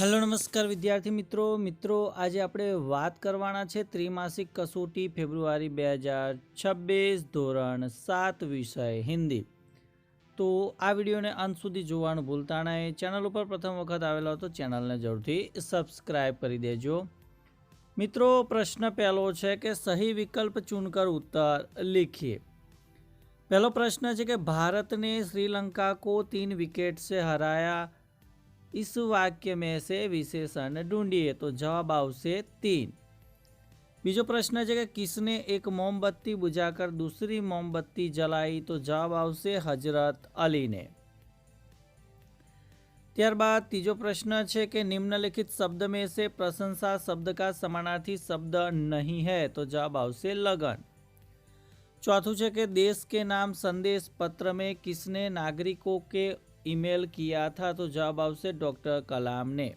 Hello નમસ્કાર વિદ્યાર્થી મિત્રો આજે આપણે વાત કરવાના છે ત્રિમાસિક કસોટી ફેબ્રુઆરી 2026 ધોરણ 7 વિષય હિન્દી। તો આ વિડીયોને અંત સુધી જોવાનું ભૂલતા નહીં। ચેનલ ઉપર પ્રથમ વખત આવેલા હો તો ચેનલને જરૂરથી સબસ્ક્રાઇબ કરી દેજો। મિત્રો પ્રશ્ન પહેલો છે કે સही विकल्प चुनकर उत्तर लिखिए। पहलो प्रश्न है कि भारत ने श्रीलंका को 3 विकेट से हराया, इस वाक्य में से विशेषण ढूंढिए। तो जवाब आवशे 3। बीजो प्रश्न है कि किसने एक मोमबत्ती बुझाकर दूसरी मोमबत्ती जलाई। तो जवाब आवशे हजरत अली ने। ત્યારબાદ तीजो प्रश्न है कि निम्नलिखित शब्द में से प्रशंसा शब्द का समानार्थी शब्द नहीं है। तो जवाब आवशे लगन। चौथुं है कि देश के नाम संदेश पत्र में किसने नागरिकों के ईमेल किया था। तो जवाब आवशे डॉक्टर कलाम ने।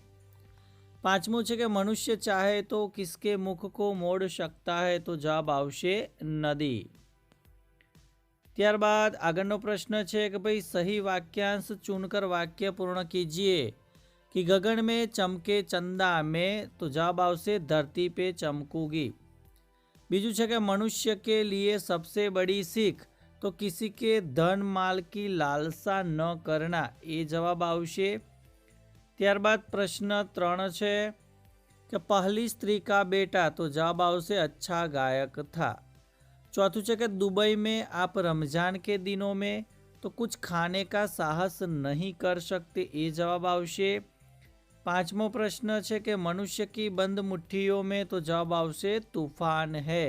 पांचमું છે કે मनुष्य चाहे तो किसके मुख को मोड़ सकता है। तो जवाब आवशे नदी। ત્યારબાદ આગળનો પ્રશ્ન છે કે ભાઈ सही वाक्यांश चुनकर वाक्य पूर्ण कीजिए कि गगन में चमके चंदा में। तो जवाब आवशे धरती पे चमकूगी। बीजू है कि मनुष्य के लिए सबसे बड़ी सीख तो किसी के धन माल की लालसा न करना। ये जवाब आवशे। ત્યારબાદ प्रश्न 3 है कि पहली स्त्री का बेटा। तो जवाब आवशे अच्छा गायक था। चौथुं है कि दुबई में आप रमजान के दिनों में तो कुछ खाने का साहस नहीं कर सकते। ये जवाब आवशे। पांचमो प्रश्न है कि मनुष्य की बंद मुट्ठियों में। तो जवाब आवशे तूफान है।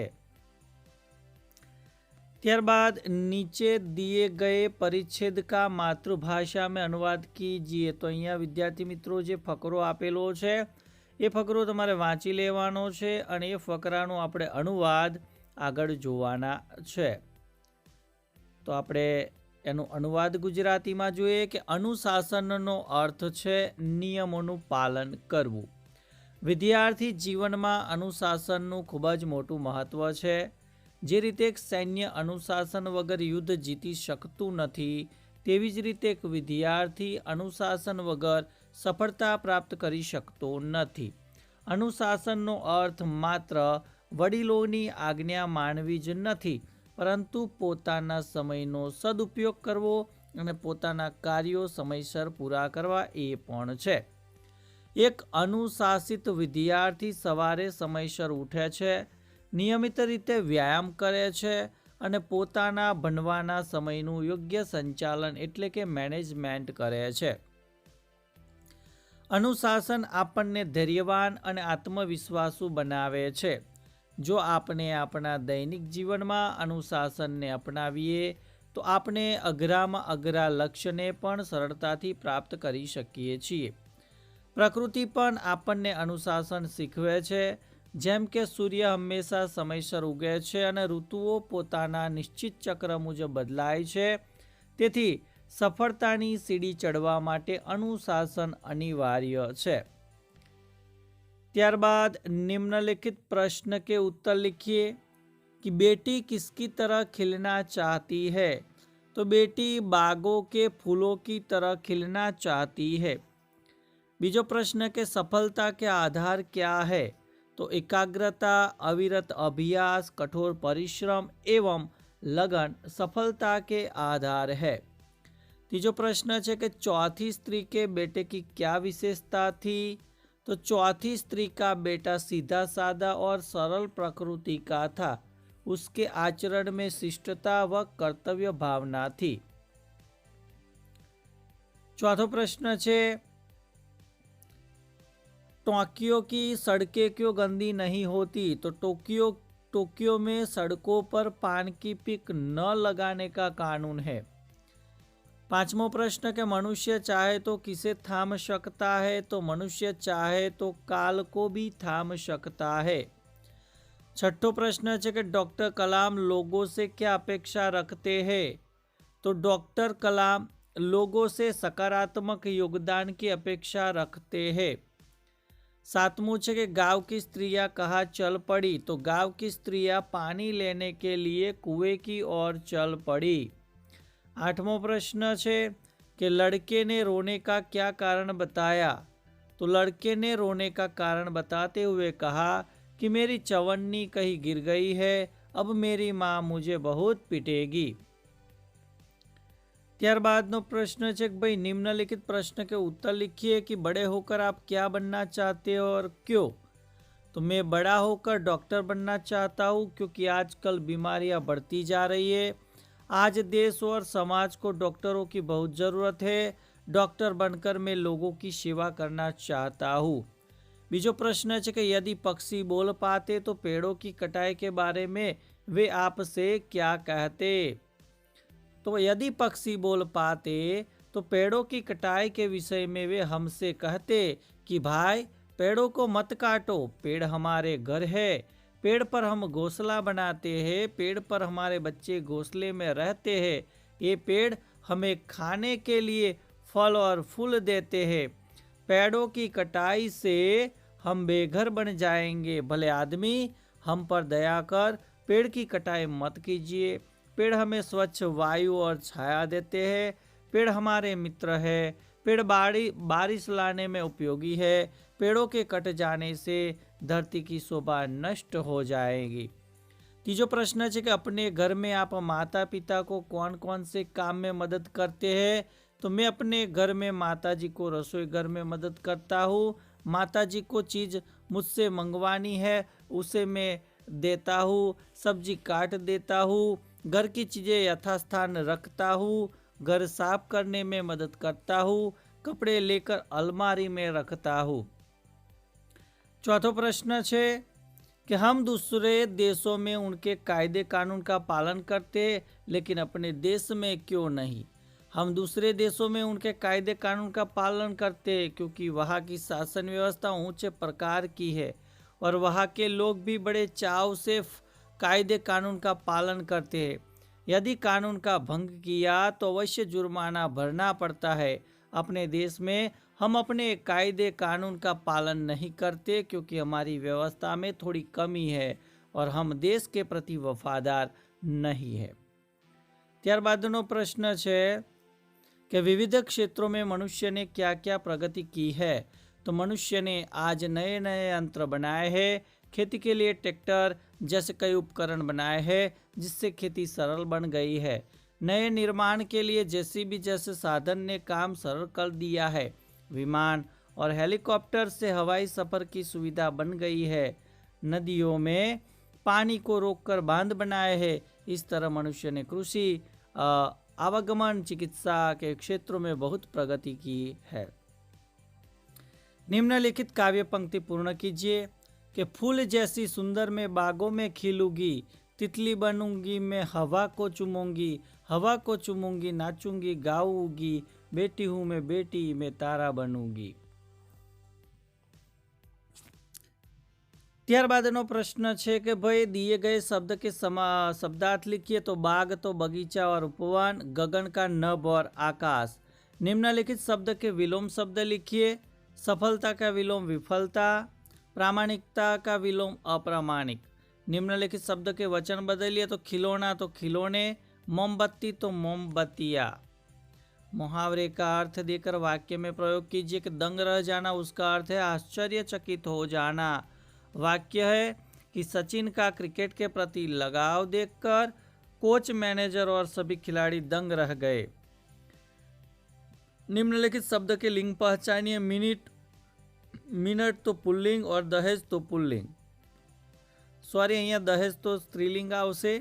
ત્યારબાદ नीचे दिए गए परिच्छेद का मातृभाषा में अनुवाद कीजिए। तो अहींया विद्यार्थी मित्रों जे फकरो आपेलो छे ए फकरो तमारे वांची लेवानो छे अने ए फकरानो आपणे अनुवाद आगळ जोवाना छे। तो आपणे एनो अनुवाद गुजरातीमां जोईए कि अनुशासननो अर्थ छे नियमोनुं पालन करवुं। विद्यार्थी जीवनमां अनुशासननुं खूब ज मोटुं महत्व छे। जे रीते एक सैन्य अनुशासन वगर युद्ध जीती शकतुं नथी तेवी ज रीते एक विद्यार्थी अनुशासन वगर सफलता प्राप्त करी शकतो नथी। अनुशासननो अर्थ मात्र वडीलोनी आज्ञा मानवी ज नथी परंतु पोताना समयनो सदुपयोग करवो अने पोताना कार्यो समयसर पूरा करवा ए पण छे। एक अनुशासित विद्यार्थी सवारे समयसर उठे छे, नियमित रीते व्यायाम करे छे अने पोताना भणवाना समयનું યોગ્ય સંચાલન એટલે કે મેનેજમેન્ટ કરે છે। अनुशासन આપણને ધૈર્યવાન અને આત્મવિશ્વાસુ બનાવે છે। જો આપણે આપણા દૈનિક જીવનમાં अनुशासनને અપનાવીએ તો આપણે અઘરામાં અઘરા લક્ષ્યને પણ સરળતાથી પ્રાપ્ત કરી શકીએ છીએ। પ્રકૃતિ પણ આપણને अनुशासन શીખવે છે। જેમ કે સૂર્ય હંમેશા સમયસર ઉગે છે અને ઋતુઓ પોતાના નિશ્ચિત ચક્ર મુજબ બદલાય છે, તેથી સફળતાની સીડી ચડવા માટે અનુશાસન અનિવાર્ય છે। ત્યારબાદ निम्नलिखित प्रश्न के उत्तर लिखिए कि बेटी किसकी तरह खिलना चाहती है। तो बेटी बागों के फूलों की तरह खिलना चाहती है। बीजो प्रश्न के सफलता के आधार क्या है। तो एकाग्रता, अविरत अभ्यास, कठोर परिश्रम एवं लगन सफलता के आधार है। तीजो प्रश्न है कि चौथी स्त्री के बेटे की क्या विशेषता थी। तो चौथी स्त्री का बेटा सीधा साधा और सरल प्रकृति का था। उसके आचरण में शिष्टता व कर्तव्य भावना थी। चौथो प्रश्न है टोक्यो की सड़कें क्यों गंदी नहीं होती। तो टोक्यो में सड़कों पर पान की पिक न लगाने का कानून है। पांचमो प्रश्न के मनुष्य चाहे तो किसे थाम सकता है। तो मनुष्य चाहे तो काल को भी थाम सकता है। छठो प्रश्न है कि डॉक्टर कलाम लोगों से क्या अपेक्षा रखते हैं। तो डॉक्टर कलाम लोगों से सकारात्मक योगदान की अपेक्षा रखते हैं। सातवां है कि गांव की स्त्रियां कहाँ चल पड़ी। तो गांव की स्त्रियां पानी लेने के लिए कुएं की ओर चल पड़ी। आठवां प्रश्न है कि लड़के ने रोने का क्या कारण बताया। तो लड़के ने रोने का कारण बताते हुए कहा कि मेरी चवन्नी कहीं गिर गई है, अब मेरी माँ मुझे बहुत पीटेगी। ત્યારબાદનો પ્રશ્ન છે કે ભાઈ निम्नलिखित प्रश्न के उत्तर लिखिए कि बड़े होकर आप क्या बनना चाहते हो और क्यों। तो मैं बड़ा होकर डॉक्टर बनना चाहता हूँ क्योंकि आजकल बीमारियां बढ़ती जा रही है। आज देश और समाज को डॉक्टरों की बहुत ज़रूरत है। डॉक्टर बनकर मैं लोगों की सेवा करना चाहता हूँ। बीजो प्रश्न है कि यदि पक्षी बोल पाते तो पेड़ों की कटाई के बारे में वे आपसे क्या कहते। तो यदि पक्षी बोल पाते तो पेड़ों की कटाई के विषय में वे हमसे कहते कि भाई पेड़ों को मत काटो, पेड़ हमारे घर है, पेड़ पर हम घोंसला बनाते हैं, पेड़ पर हमारे बच्चे घोंसले में रहते हैं, ये पेड़ हमें खाने के लिए फल और फूल देते हैं। पेड़ों की कटाई से हम बेघर बन जाएंगे। भले आदमी हम पर दया कर पेड़ की कटाई मत कीजिए। पेड़ हमें स्वच्छ वायु और छाया देते हैं। पेड़ हमारे मित्र है। पेड़ बारिश लाने में उपयोगी है। पेड़ों के कट जाने से धरती की शोभा नष्ट हो जाएगी। तीजो प्रश्न है कि अपने घर में आप माता पिता को कौन कौन से काम में मदद करते हैं। तो मैं अपने घर में माता जी को रसोई घर में मदद करता हूँ। माता जी को चीज़ मुझसे मंगवानी है उसे मैं देता हूँ, सब्जी काट देता हूँ, घर की चीज़ें यथास्थान रखता हूँ, घर साफ करने में मदद करता हूँ, कपड़े लेकर अलमारी में रखता हूँ। चौथो प्रश्न है कि हम दूसरे देशों में उनके कायदे कानून का पालन करते लेकिन अपने देश में क्यों नहीं। हम दूसरे देशों में उनके कायदे कानून का पालन करते क्योंकि वहाँ की शासन व्यवस्था ऊंचे प्रकार की है और वहाँ के लोग भी बड़े चाव से कायदे कानून का पालन करते हैं। यदि कानून का भंग किया तो अवश्य जुर्माना भरना पड़ता है। अपने देश में हम अपने कायदे कानून का पालन नहीं करते क्योंकि हमारी व्यवस्था में थोड़ी कमी है और हम देश के प्रति वफादार नहीं है। ત્યારબાદનો પ્રશ્ન છે कि विविध क्षेत्रों में मनुष्य ने क्या क्या प्रगति की है। तो मनुष्य ने आज नए नए यंत्र बनाए हैं। खेती के लिए ट्रैक्टर जैसे कई उपकरण बनाए हैं जिससे खेती सरल बन गई है। नए निर्माण के लिए जेसीबी जैसे साधन ने काम सरल कर दिया है। विमान और हेलीकॉप्टर से हवाई सफर की सुविधा बन गई है। नदियों में पानी को रोककर बांध बनाए हैं। इस तरह मनुष्य ने कृषि, आवागमन, चिकित्सा के क्षेत्रों में बहुत प्रगति की है। निम्नलिखित काव्य पंक्ति पूर्ण कीजिए कि फूल जैसी सुंदर मैं बागों में खिलूंगी, तितली बनूंगी मैं हवा को चूमूंगी, हवा को चूमूंगी नाचूंगी गाऊंगी, बेटी हूं मैं बेटी मैं तारा बनूंगी। ત્યારબાદનો પ્રશ્ન છે કે ભાઈ दिए गए शब्द के शब्दार्थ लिखिए। तो बाग तो बगीचा और उपवन, गगन का नभ और आकाश। निम्नलिखित शब्द के विलोम शब्द लिखिए। सफलता का विलोम विफलता, प्रामाणिकता का विलोम अप्रामाणिक। निम्नलिखित शब्द के वचन बदलिए। तो खिलौना तो खिलौने, मोमबत्ती तो मोमबत्तियाँ। मुहावरे का अर्थ देकर वाक्य में प्रयोग कीजिए कि दंग रह जाना उसका अर्थ है आश्चर्यचकित हो जाना। वाक्य है कि सचिन का क्रिकेट के प्रति लगाव देखकर कोच, मैनेजर और सभी खिलाड़ी दंग रह गए। निम्नलिखित शब्द के लिंग पहचानिए। मिनट तो पुल्लिंग और दहेज तो पुल्लिंग। सॉरी, અહીંયા दहेज तो स्त्रीलिंग आवશે।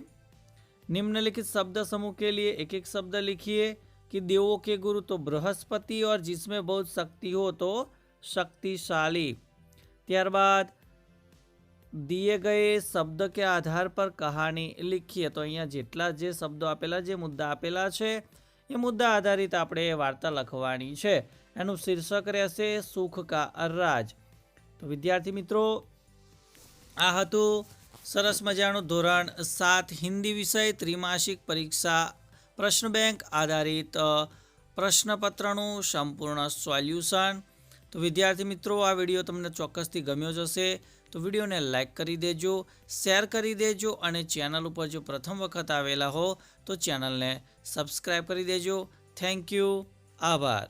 निम्नलिखित शब्द समूह के लिए एक एक शब्द लिखिए कि देवों के गुरु तो बृहस्पति और जिसमें बहुत शक्ति हो तो शक्तिशाली। ત્યારબાદ दिए गए शब्द के आधार पर कहानी लिखिए। तो અહીંયા જેટલા જે શબ્દો આપેલા, જે મુદ્દા આપેલા છે એ મુદ્દા આધારિત આપણે વાર્તા લખવાની છે। એનું શીર્ષક રહેશે સુખ કા રાજ। તો વિદ્યાર્થી મિત્રો, આ હતું સરસ મજાનું ધોરણ 7 હિન્દી વિષય ત્રિમાસિક પરીક્ષા પ્રશ્ન બેંક આધારિત પ્રશ્નપત્રનું સંપૂર્ણ સોલ્યુશન। તો વિદ્યાર્થી મિત્રો, આ વિડીયો તમને ચોક્કસથી ગમ્યો જ હશે। તો વિડીયોને લાઇક કરી દેજો, શેર કરી દેજો અને ચેનલ ઉપર જો પ્રથમ વખત આવેલા હો તો ચેનલને સબસ્ક્રાઈબ કરી દેજો। થેન્ક યુ, આભાર।